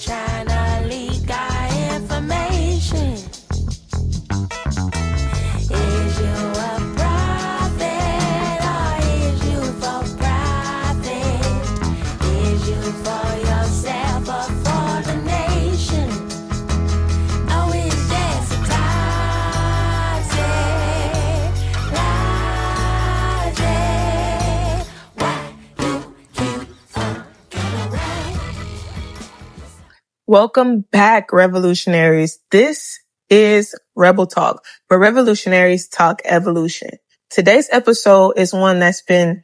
trying to leak our information. Is you a prophet or is you for profit? Is you for yourself or for the nation? Oh, is that toxic logic? Why you keep fucking around? Welcome back, revolutionaries. This is Rebel Talk, where revolutionaries talk evolution. Today's episode is one that's been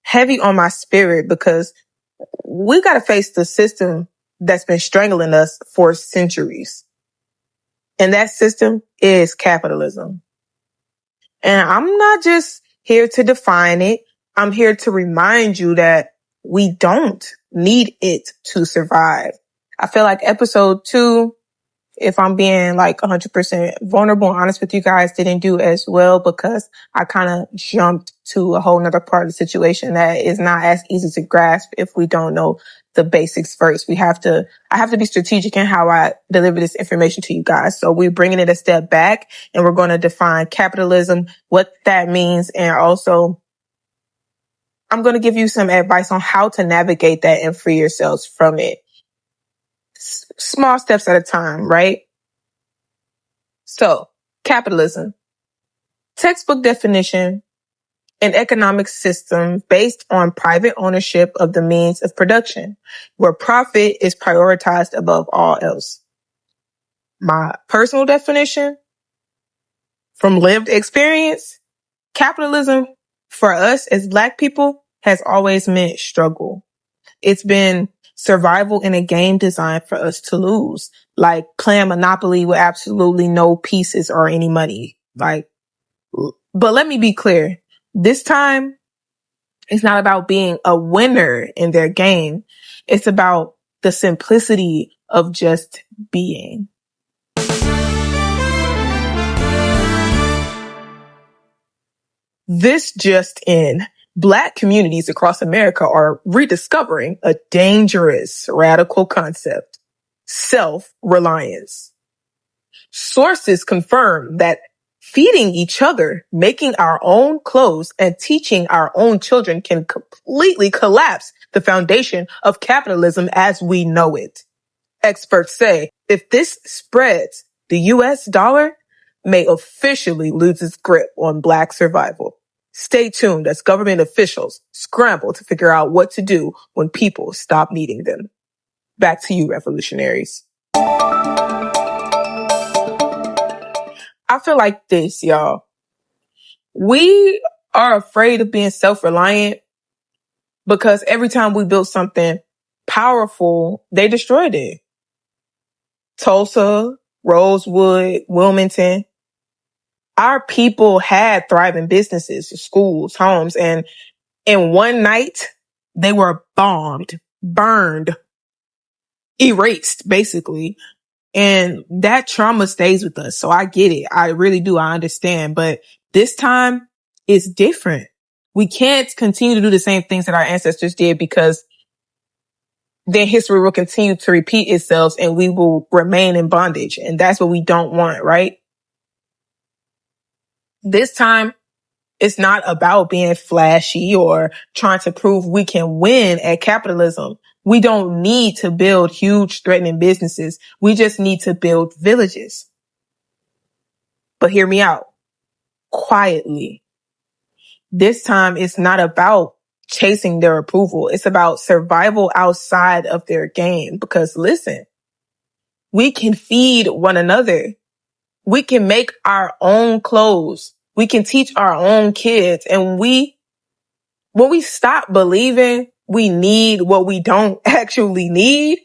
heavy on my spirit because we got to face the system that's been strangling us for centuries. And that system is capitalism. And I'm not just here to define it. I'm here to remind you that we don't need it to survive. I feel like episode 2, if I'm being like 100% vulnerable and honest with you guys, didn't do as well because I kind of jumped to a whole nother part of the situation that is not as easy to grasp if we don't know the basics first. I have to be strategic in how I deliver this information to you guys. So we're bringing it a step back and we're going to define capitalism, what that means. And also I'm going to give you some advice on how to navigate that and free yourselves from it. Small steps at a time, right? So, capitalism. Textbook definition, an economic system based on private ownership of the means of production, where profit is prioritized above all else. My personal definition, from lived experience, capitalism for us as Black people has always meant struggle. It's been survival in a game designed for us to lose, like playing Monopoly with absolutely no pieces or any money. But let me be clear. This time, it's not about being a winner in their game. It's about the simplicity of just being. This just in. Black communities across America are rediscovering a dangerous radical concept, self-reliance. Sources confirm that feeding each other, making our own clothes, and teaching our own children can completely collapse the foundation of capitalism as we know it. Experts say if this spreads, the US dollar may officially lose its grip on Black survival. Stay tuned as government officials scramble to figure out what to do when people stop needing them. Back to you, revolutionaries. I feel like this, y'all. We are afraid of being self-reliant because every time we built something powerful, they destroyed it. Tulsa, Rosewood, Wilmington. Our people had thriving businesses, schools, homes, and in one night, they were bombed, burned, erased, basically. And that trauma stays with us. So I get it. I really do. I understand. But this time it's different. We can't continue to do the same things that our ancestors did because then history will continue to repeat itself and we will remain in bondage. And that's what we don't want, right? This time, it's not about being flashy or trying to prove we can win at capitalism. We don't need to build huge threatening businesses. We just need to build villages. But hear me out. Quietly. This time, it's not about chasing their approval. It's about survival outside of their game. Because listen, we can feed one another. We can make our own clothes. We can teach our own kids. And when we stop believing we need what we don't actually need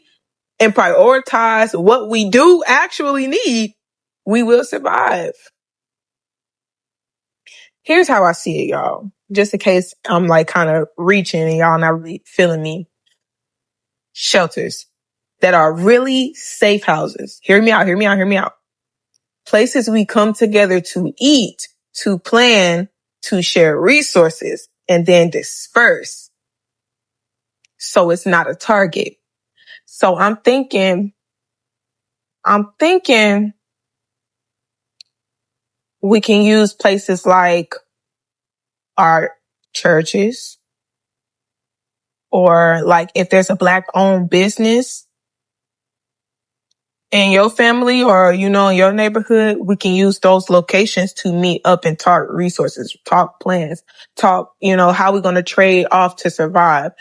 and prioritize what we do actually need, we will survive. Here's how I see it, y'all. Just in case I'm like kind of reaching and y'all not really feeling me. Shelters that are really safe houses. Hear me out, hear me out, hear me out. Places we come together to eat, to plan, to share resources, and then disperse. So it's not a target. So I'm thinking I'm thinking we can use places like our churches, or like if there's a Black owned business in your family or, in your neighborhood, we can use those locations to meet up and talk resources, talk plans, talk, how we're going to trade off to survive.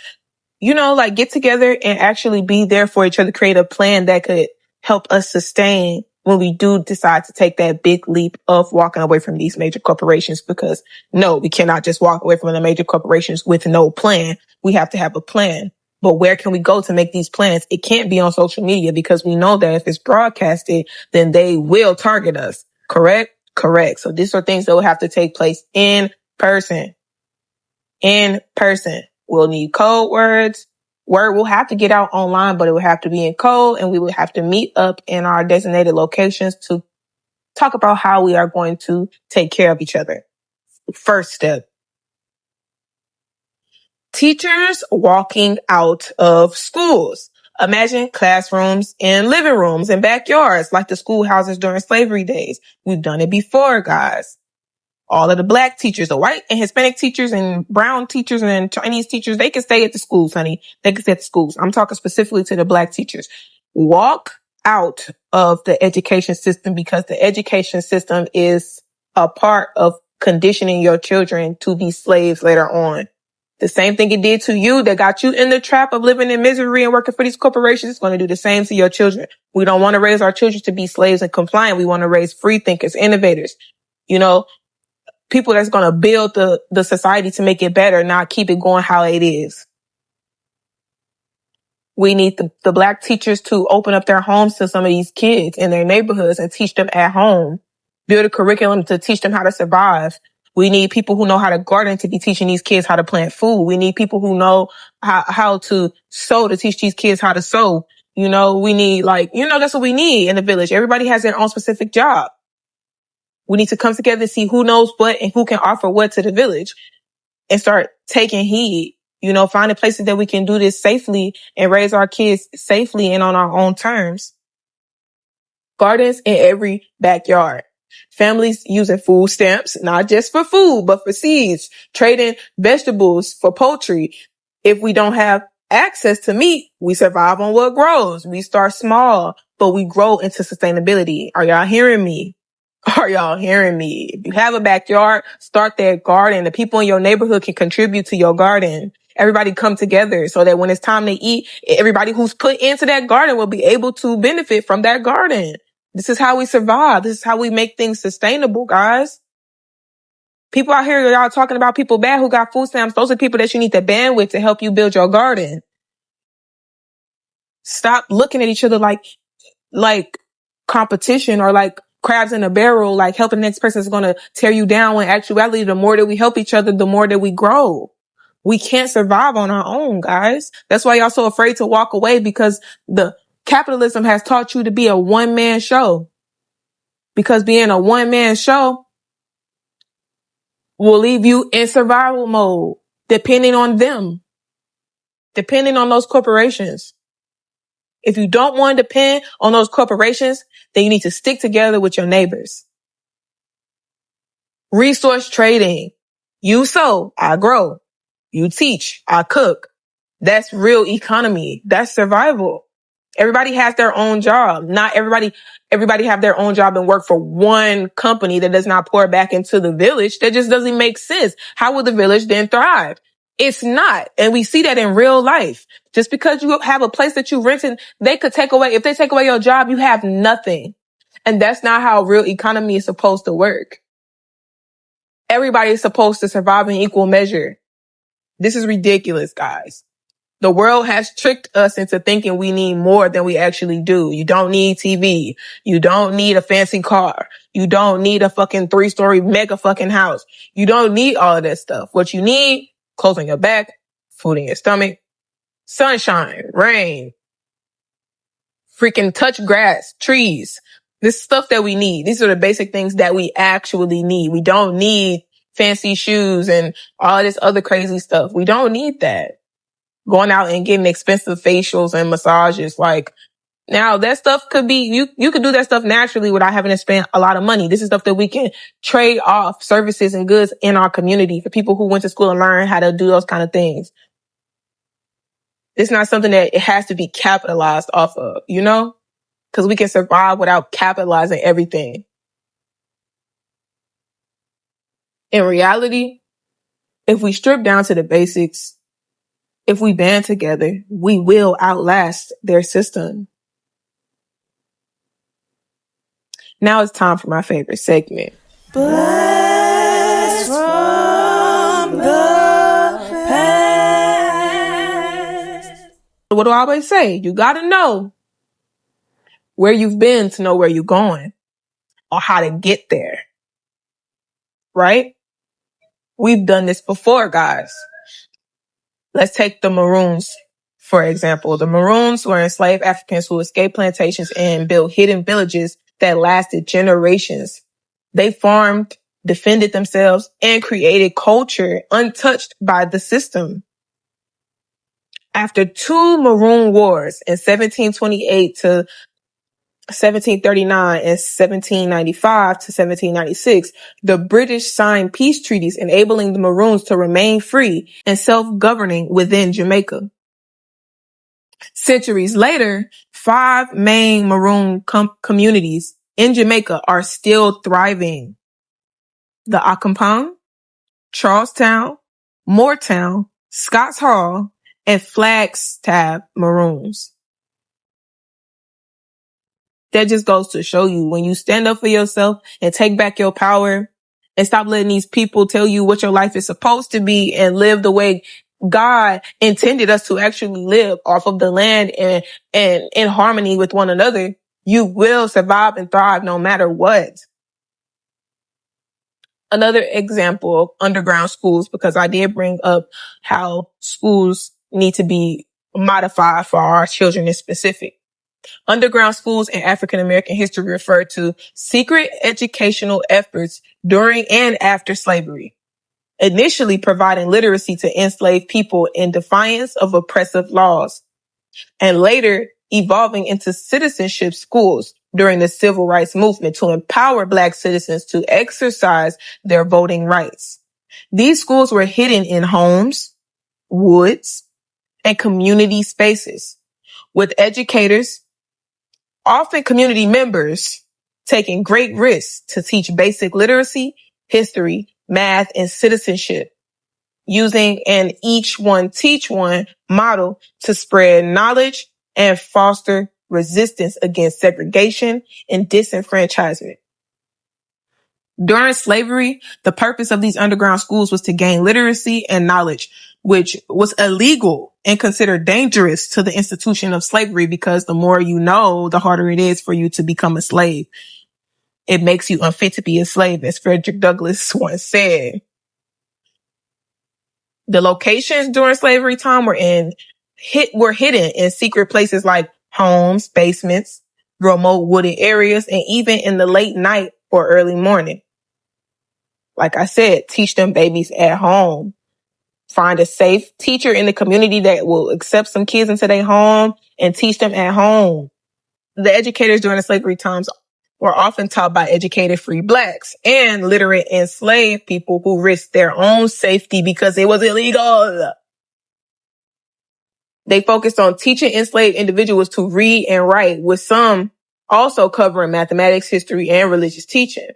Like get together and actually be there for each other, create a plan that could help us sustain when we do decide to take that big leap of walking away from these major corporations. Because no, we cannot just walk away from the major corporations with no plan. We have to have a plan. But where can we go to make these plans? It can't be on social media, because we know that if it's broadcasted, then they will target us. Correct? Correct. So these are things that will have to take place in person. In person. We'll need code words. Word will have to get out online, but it will have to be in code, and we will have to meet up in our designated locations to talk about how we are going to take care of each other. First step. Teachers walking out of schools. Imagine classrooms and living rooms and backyards like the schoolhouses during slavery days. We've done it before, guys. All of the Black teachers, the white and Hispanic teachers and brown teachers and Chinese teachers, they can stay at the schools, honey. They can stay at the schools. I'm talking specifically to the Black teachers. Walk out of the education system, because the education system is a part of conditioning your children to be slaves later on. The same thing it did to you that got you in the trap of living in misery and working for these corporations, it's going to do the same to your children. We don't want to raise our children to be slaves and compliant. We want to raise free thinkers, innovators, people that's going to build the society to make it better, not keep it going how it is. We need the Black teachers to open up their homes to some of these kids in their neighborhoods and teach them at home. Build a curriculum to teach them how to survive. We need people who know how to garden to be teaching these kids how to plant food. We need people who know how to sew to teach these kids how to sew. We need that's what we need in the village. Everybody has their own specific job. We need to come together and see who knows what and who can offer what to the village and start taking heed, finding places that we can do this safely and raise our kids safely and on our own terms. Gardens in every backyard. Families using food stamps, not just for food, but for seeds, trading vegetables for poultry. If we don't have access to meat, we survive on what grows. We start small, but we grow into sustainability. Are y'all hearing me? Are y'all hearing me? If you have a backyard, start that garden. The people in your neighborhood can contribute to your garden. Everybody come together so that when it's time to eat, everybody who's put into that garden will be able to benefit from that garden. This is how we survive. This is how we make things sustainable, guys. People out here, y'all talking about people bad who got food stamps. Those are people that you need to band with to help you build your garden. Stop looking at each other like competition or like crabs in a barrel, like helping the next person is going to tear you down, when in actuality, the more that we help each other, the more that we grow. We can't survive on our own, guys. That's why y'all so afraid to walk away, because the capitalism has taught you to be a one-man show. Because being a one-man show will leave you in survival mode, depending on them, depending on those corporations. If you don't want to depend on those corporations, then you need to stick together with your neighbors. Resource trading. You sow, I grow. You teach, I cook. That's real economy. That's survival. Everybody has their own job. Not everybody have their own job and work for one company that does not pour back into the village. That just doesn't make sense. How will the village then thrive? It's not. And we see that in real life. Just because you have a place that you rented, they could take away, if they take away your job, you have nothing. And that's not how real economy is supposed to work. Everybody is supposed to survive in equal measure. This is ridiculous, guys. The world has tricked us into thinking we need more than we actually do. You don't need TV. You don't need a fancy car. You don't need a fucking 3-story mega fucking house. You don't need all of that stuff. What you need, clothes on your back, food in your stomach, sunshine, rain, freaking touch grass, trees. This stuff that we need. These are the basic things that we actually need. We don't need fancy shoes and all this other crazy stuff. We don't need that. Going out and getting expensive facials and massages. Like, Now, that stuff could be, you could do that stuff naturally without having to spend a lot of money. This is stuff that we can trade off services and goods in our community for people who went to school and learned how to do those kind of things. It's not something that it has to be capitalized off of, because we can survive without capitalizing everything. In reality, if we strip down to the basics, if we band together, we will outlast their system. Now it's time for my favorite segment. Blast from the past. What do I always say? You gotta know where you've been to know where you're going or how to get there. Right? We've done this before, guys. Let's take the Maroons, for example. The Maroons were enslaved Africans who escaped plantations and built hidden villages that lasted generations. They farmed, defended themselves, and created culture untouched by the system. After two Maroon Wars in 1728 to 1739 and 1795 to 1796, the British signed peace treaties enabling the Maroons to remain free and self-governing within Jamaica. Centuries later, 5 main Maroon communities in Jamaica are still thriving. The Accompong, Charlestown, Moortown, Scotts Hall, and Flagstaff Maroons. That just goes to show you, when you stand up for yourself and take back your power and stop letting these people tell you what your life is supposed to be and live the way God intended us to actually live off of the land and in harmony with one another, you will survive and thrive no matter what. Another example of underground schools, because I did bring up how schools need to be modified for our children in specific. Underground schools in African American history refer to secret educational efforts during and after slavery, initially providing literacy to enslaved people in defiance of oppressive laws, and later evolving into citizenship schools during the civil rights movement to empower Black citizens to exercise their voting rights. These schools were hidden in homes, woods, and community spaces, with educators, often community members, taking great risks to teach basic literacy, history, math, and citizenship, using an each one teach one model to spread knowledge and foster resistance against segregation and disenfranchisement. During slavery, the purpose of these underground schools was to gain literacy and knowledge, which was illegal and considered dangerous to the institution of slavery, because the more you know, the harder it is for you to become a slave. It makes you unfit to be a slave, as Frederick Douglass once said. The locations during slavery time were hidden in secret places like homes, basements, remote wooded areas, and even in the late night or early morning. Like I said, teach them babies at home. Find a safe teacher in the community that will accept some kids into their home and teach them at home. The educators during the slavery times were often taught by educated free Blacks and literate enslaved people who risked their own safety because it was illegal. They focused on teaching enslaved individuals to read and write, with some also covering mathematics, history, and religious teaching.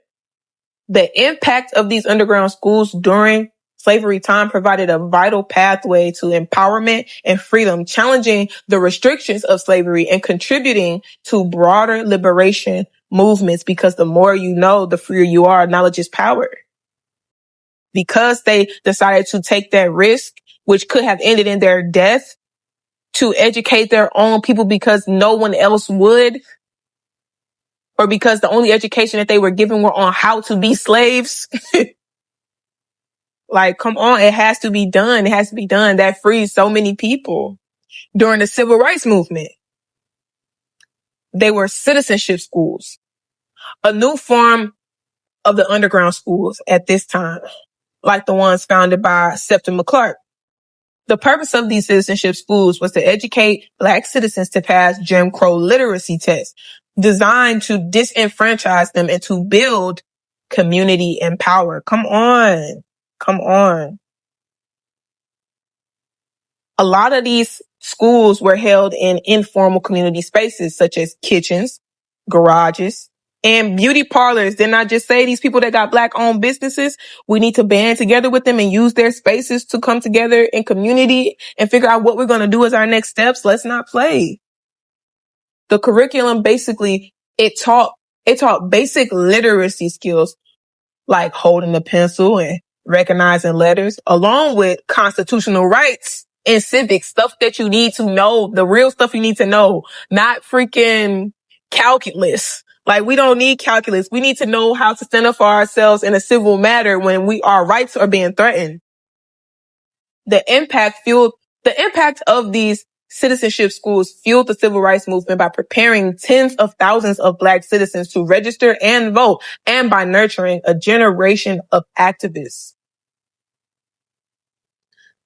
The impact of these underground schools during slavery time provided a vital pathway to empowerment and freedom, challenging the restrictions of slavery and contributing to broader liberation movements, because the more you know, the freer you are. Knowledge is power. Because they decided to take that risk, which could have ended in their death, to educate their own people because no one else would, or because the only education that they were given were on how to be slaves. Like, come on, it has to be done. It has to be done. That frees so many people. During the civil rights movement, they were citizenship schools, a new form of the underground schools at this time, like the ones founded by Septima Clark. The purpose of these citizenship schools was to educate Black citizens to pass Jim Crow literacy tests designed to disenfranchise them and to build community and power. Come on. Come on. A lot of these schools were held in informal community spaces such as kitchens, garages, and beauty parlors. Didn't I just say these people that got Black owned businesses, we need to band together with them and use their spaces to come together in community and figure out what we're going to do as our next steps? Let's not play. The curriculum basically, it taught basic literacy skills like holding a pencil and recognizing letters, along with constitutional rights and civics, stuff that you need to know, the real stuff you need to know, not freaking calculus. Like, we don't need calculus. We need to know how to stand up for ourselves in a civil matter when our rights are being threatened. The impact of these citizenship schools fueled the civil rights movement by preparing tens of thousands of Black citizens to register and vote, and by nurturing a generation of activists.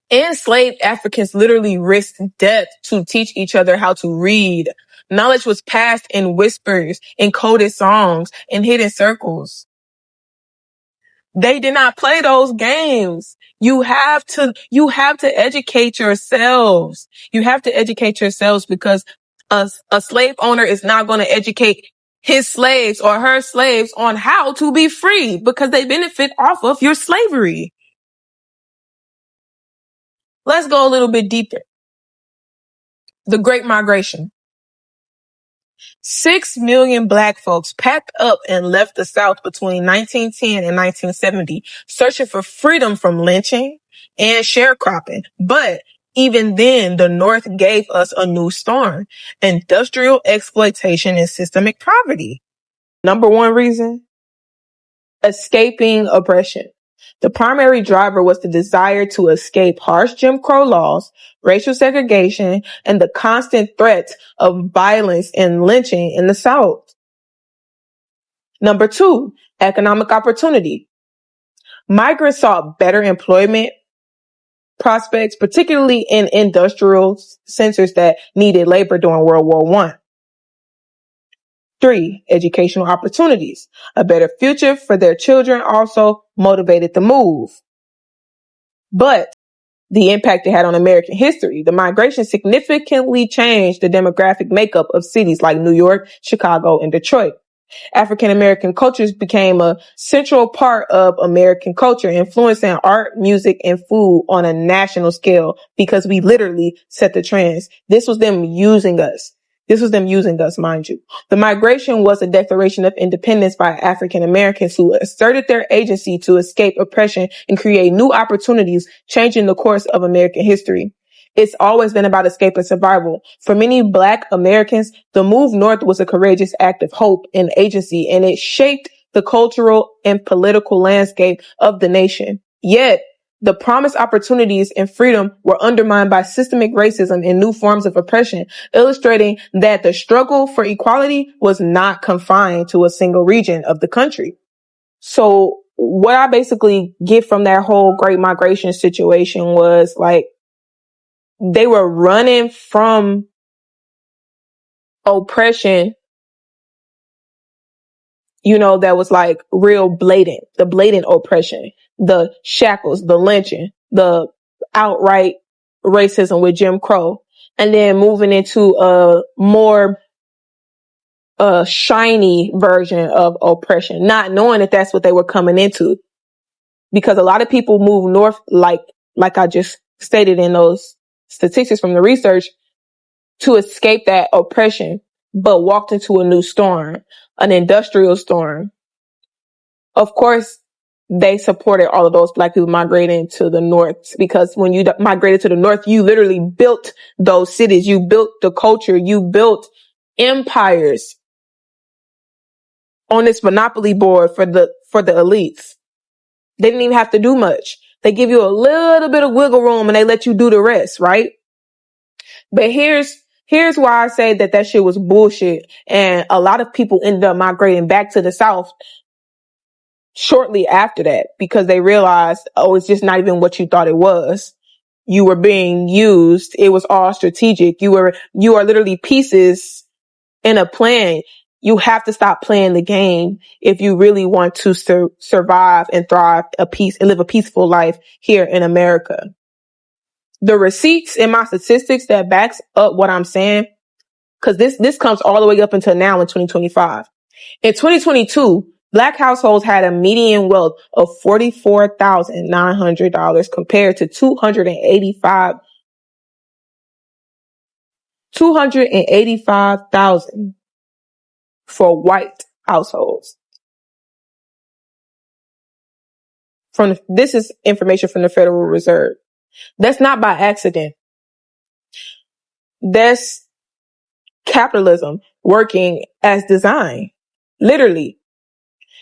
Enslaved Africans literally risked death to teach each other how to read. Knowledge was passed in whispers, in coded songs, in hidden circles. They did not play those games. You have to educate yourselves. You have to educate yourselves, because a slave owner is not going to educate his slaves or her slaves on how to be free, because they benefit off of your slavery. Let's go a little bit deeper. The Great Migration. 6 million Black folks packed up and left the South between 1910 and 1970, searching for freedom from lynching and sharecropping. But even then, the North gave us a new storm: industrial exploitation and systemic poverty. Number one reason: escaping oppression. The primary driver was the desire to escape harsh Jim Crow laws, racial segregation, and the constant threats of violence and lynching in the South. Number two, economic opportunity. Migrants sought better employment prospects, particularly in industrial centers that needed labor during World War I. 3, educational opportunities. A better future for their children also motivated the move. But the impact it had on American history: the migration significantly changed the demographic makeup of cities like New York, Chicago, and Detroit. African American cultures became a central part of American culture, influencing art, music, and food on a national scale, because we literally set the trends. This was them using us. Mind you. The migration was a declaration of independence by African Americans who asserted their agency to escape oppression and create new opportunities, changing the course of American history. It's always been about escape and survival. For many Black Americans, the move north was a courageous act of hope and agency, and it shaped the cultural and political landscape of the nation. Yet, the promised opportunities and freedom were undermined by systemic racism and new forms of oppression, illustrating that the struggle for equality was not confined to a single region of the country. So what I basically get from that whole Great Migration situation was, like, they were running from oppression, that was like real blatant, the blatant oppression, the shackles, the lynching, the outright racism with Jim Crow, and then moving into a more shiny version of oppression, not knowing that that's what they were coming into. Because a lot of people move north, like I just stated in those statistics from the research, to escape that oppression, but walked into a new storm, an industrial storm. Of course, they supported all of those Black people migrating to the North, because when you migrated to the North, you literally built those cities, you built the culture, you built empires on this monopoly board for the elites. They didn't even have to do much. They give you a little bit of wiggle room and they let you do the rest, right? But here's why I say that shit was bullshit. And a lot of people ended up migrating back to the South shortly after that, because they realized, oh, it's just not even what you thought it was. You were being used. It was all strategic. You are literally pieces in a plan. You have to stop playing the game if you really want to survive and thrive and live a peaceful life here in America. The receipts in my statistics that backs up what I'm saying, because this comes all the way up until now in 2025. In 2022, Black households had a median wealth of $44,900 compared to $285,000 for white households. This is information from the Federal Reserve. That's not by accident. That's capitalism working as designed. Literally.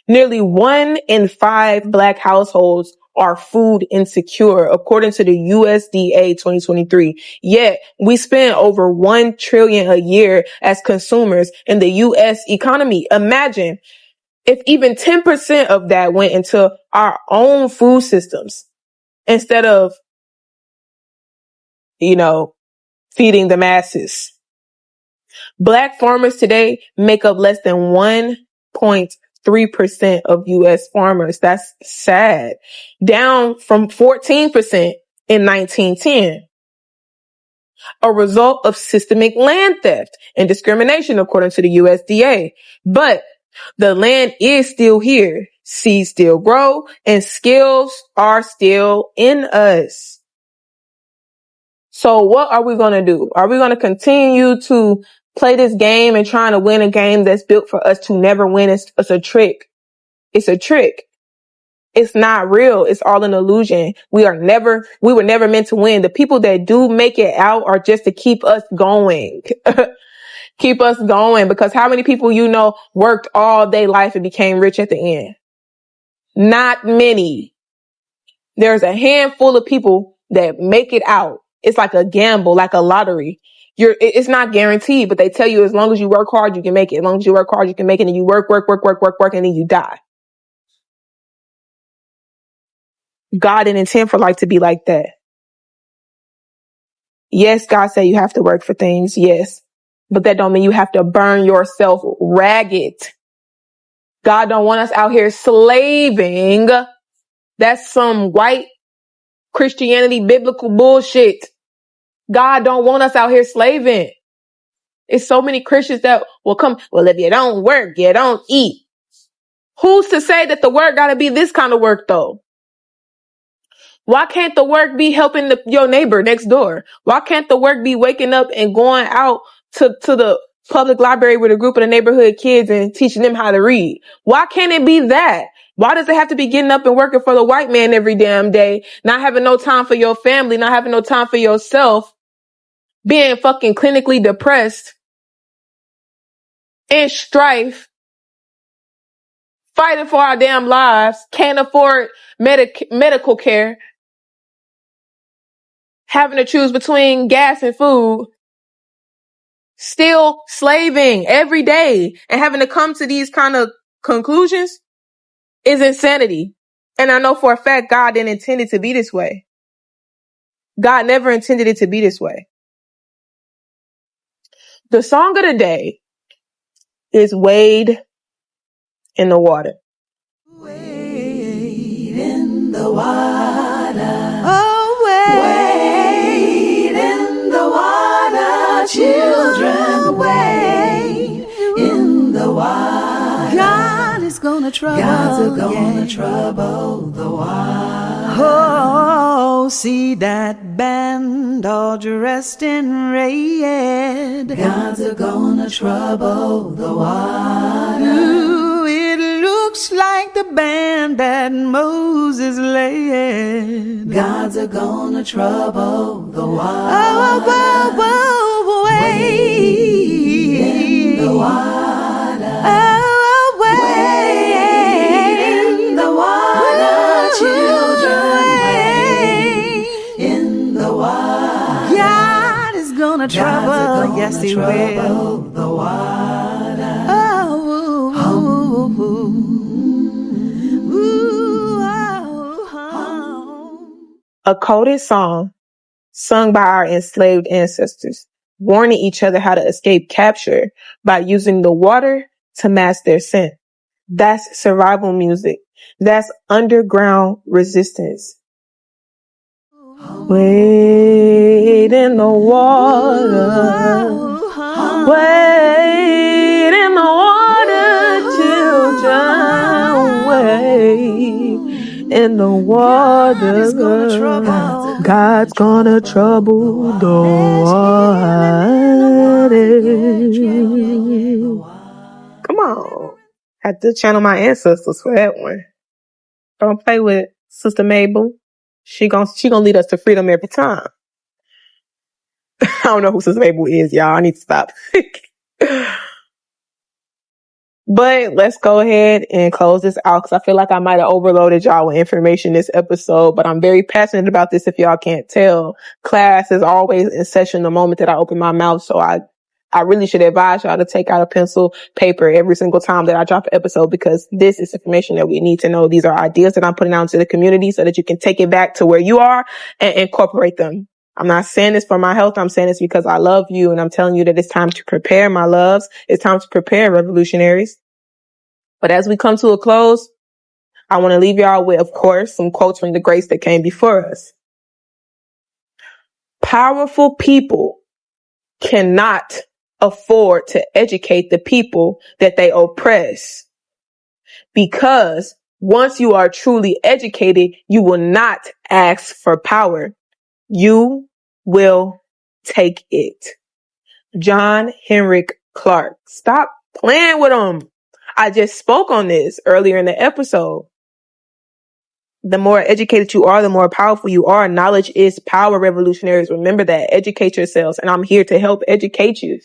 Nearly 1 in 5 Black households are food insecure, according to the USDA 2023. Yet we spend over $1 trillion a year as consumers in the US economy. Imagine if even 10% of that went into our own food systems instead of, feeding the masses. Black farmers today make up less than 1.3% of U.S. farmers. That's sad. Down from 14% in 1910. A result of systemic land theft and discrimination, according to the USDA. But the land is still here. Seeds still grow and skills are still in us. So what are we going to do? Are we going to continue to play this game and trying to win a game that's built for us to never win? It's a trick. It's a trick. It's not real. It's all an illusion. We were never meant to win. The people that do make it out are just to keep us going. Keep us going, because how many people worked all day life and became rich at the end? Not many. There's a handful of people that make it out. It's like a gamble, like a lottery. It's not guaranteed, but they tell you as long as you work hard, you can make it. As long as you work hard, you can make it. And you work, and then you die. God didn't intend for life to be like that. Yes, God said you have to work for things. Yes. But that don't mean you have to burn yourself ragged. God don't want us out here slaving. That's some white Christianity, biblical bullshit. God don't want us out here slaving. It's so many Christians that will come, well, if you don't work, you don't eat. Who's to say that the work gotta be this kind of work though? Why can't the work be helping your neighbor next door? Why can't the work be waking up and going out to the public library with a group of the neighborhood kids and teaching them how to read? Why can't it be that? Why does it have to be getting up and working for the white man every damn day, not having no time for your family, not having no time for yourself, being fucking clinically depressed, in strife, fighting for our damn lives, can't afford medical care, having to choose between gas and food, still slaving every day and having to come to these kind of conclusions is insanity. And I know for a fact God didn't intend it to be this way. God never intended it to be this way. The song of the day is Wade in the Water. Wade in the water. Oh, wade in the water. Children, wade in the water. God is gonna trouble. God's gonna trouble the water. Oh, see that band all dressed in red. God's gonna trouble the water. Ooh, it looks like the band that Moses led. God's gonna trouble the water. Oh, whoa, whoa, wade in the water. Oh, wade in the water, children, wade in the water. God is gonna trouble, yes He will, the water. Oh, oh, A coded song sung by our enslaved ancestors, warning each other how to escape capture by using the water to mask their scent. That's survival music. That's underground resistance. Wade in the water. Wade in the water, children. Wade in the water. God's gonna trouble the water. Come on. Had to channel my ancestors for that one. Don't play with Sister Mabel. She gonna lead us to freedom every time. I don't know who Sister Mabel is, y'all. I need to stop. But let's go ahead and close this out because I feel like I might have overloaded y'all with information this episode, but I'm very passionate about this if y'all can't tell. Class is always in session the moment that I open my mouth, so I really should advise y'all to take out a pencil, paper every single time that I drop an episode because this is information that we need to know. These are ideas that I'm putting out into the community so that you can take it back to where you are and incorporate them. I'm not saying this for my health. I'm saying this because I love you and I'm telling you that it's time to prepare, my loves. It's time to prepare, revolutionaries. But as we come to a close, I want to leave y'all with, of course, some quotes from the greats that came before us. Powerful people cannot afford to educate the people that they oppress. Because once you are truly educated, you will not ask for power. You will take it. John Henrik Clarke. Stop playing with them. I just spoke on this earlier in the episode. The more educated you are, the more powerful you are. Knowledge is power, revolutionaries. Remember that. Educate yourselves. And I'm here to help educate you.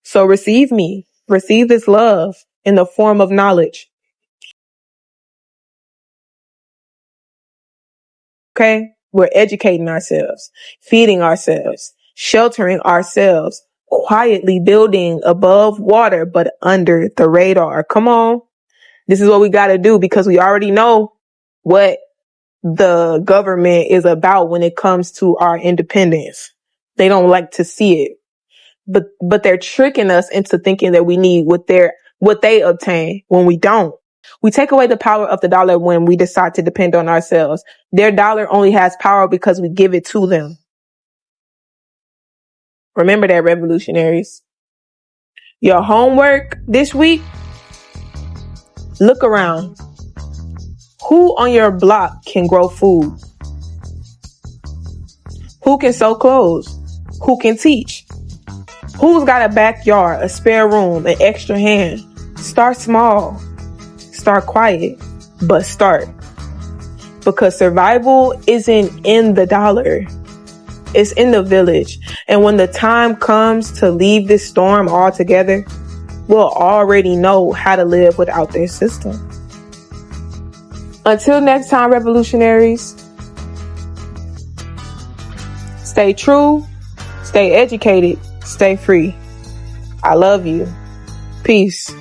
So receive me. Receive this love in the form of knowledge. Okay? We're educating ourselves, feeding ourselves, sheltering ourselves, quietly building above water, but under the radar. Come on. This is what we got to do because we already know what the government is about when it comes to our independence. They don't like to see it, but they're tricking us into thinking that we need what they obtain when we don't. We take away the power of the dollar when we decide to depend on ourselves. Their dollar only has power because we give it to them. Remember that, revolutionaries. Your homework this week, look around. Who on your block can grow food? Who can sew clothes? Who can teach? Who's got a backyard, a spare room, an extra hand? Start small. Start quiet, but start. Because survival isn't in the dollar. It's in the village. And when the time comes to leave this storm altogether, we'll already know how to live without their system. Until next time, revolutionaries, stay true, stay educated, stay free. I love you. Peace.